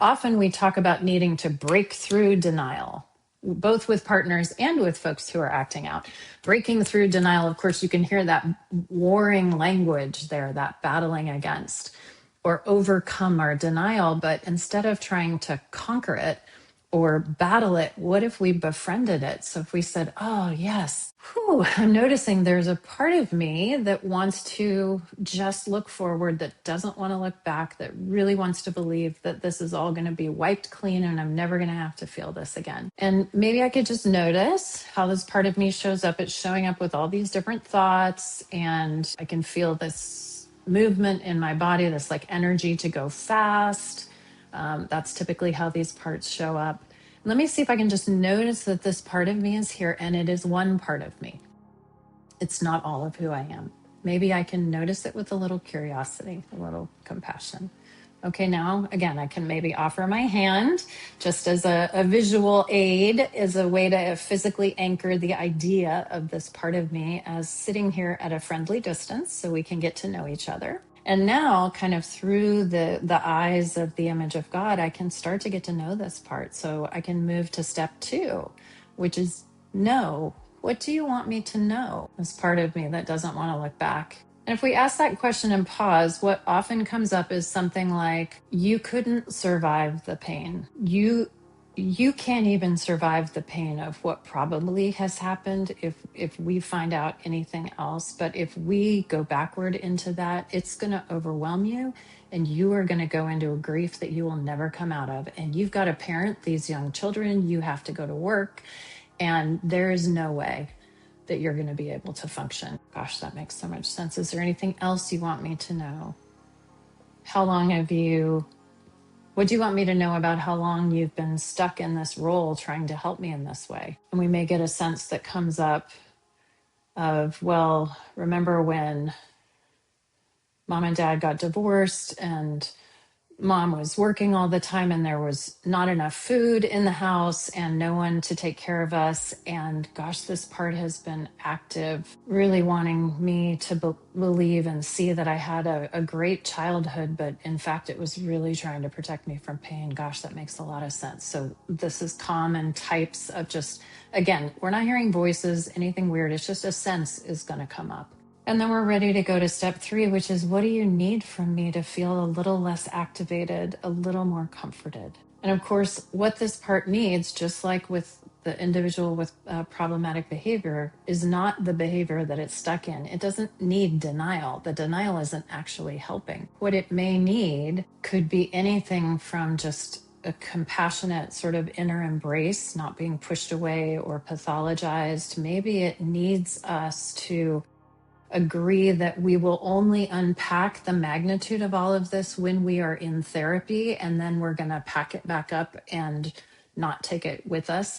Often we talk about needing to break through denial, both with partners and with folks who are acting out. Breaking through denial, of course, you can hear that warring language there, that battling against or overcome our denial. But instead of trying to conquer it or battle it, what if we befriended it? So if we said, oh, yes, I'm noticing there's a part of me that wants to just look forward, that doesn't want to look back, that really wants to believe that this is all going to be wiped clean and I'm never going to have to feel this again. And maybe I could just notice how this part of me shows up. It's showing up with all these different thoughts, and I can feel this movement in my body, this like energy to go fast. That's typically how these parts show up. Let me see if I can just notice that this part of me is here, and it is one part of me. It's not all of who I am. Maybe I can notice it with a little curiosity, a little compassion. Okay, now, again, I can maybe offer my hand just as a visual aid, as a way to physically anchor the idea of this part of me as sitting here at a friendly distance so we can get to know each other. And now, kind of through the eyes of the image of God, I can start to get to know this part. So I can move to step 2, which is know. What do you want me to know? This part of me that doesn't want to look back. And if we ask that question and pause, what often comes up is something like, you couldn't survive the pain. You can't even survive the pain of what probably has happened if we find out anything else. But if we go backward into that, it's going to overwhelm you, and you are going to go into a grief that you will never come out of. And you've got to parent these young children. You have to go to work, and there is no way that you're going to be able to function. Gosh, that makes so much sense. Is there anything else you want me to know? What do you want me to know about how long you've been stuck in this role trying to help me in this way? And we may get a sense that comes up of, well, remember when mom and dad got divorced and mom was working all the time and there was not enough food in the house and no one to take care of us. And gosh, this part has been active, really wanting me to believe and see that I had a great childhood, but in fact, it was really trying to protect me from pain. Gosh, that makes a lot of sense. So this is common types of just, again, we're not hearing voices, anything weird. It's just a sense is going to come up. And then we're ready to go to step 3, which is, what do you need from me to feel a little less activated, a little more comforted? And of course, what this part needs, just like with the individual with problematic behavior, is not the behavior that it's stuck in. It doesn't need denial. The denial isn't actually helping. What it may need could be anything from just a compassionate sort of inner embrace, not being pushed away or pathologized. Maybe it needs us to agree that we will only unpack the magnitude of all of this when we are in therapy, and then we're going to pack it back up and not take it with us.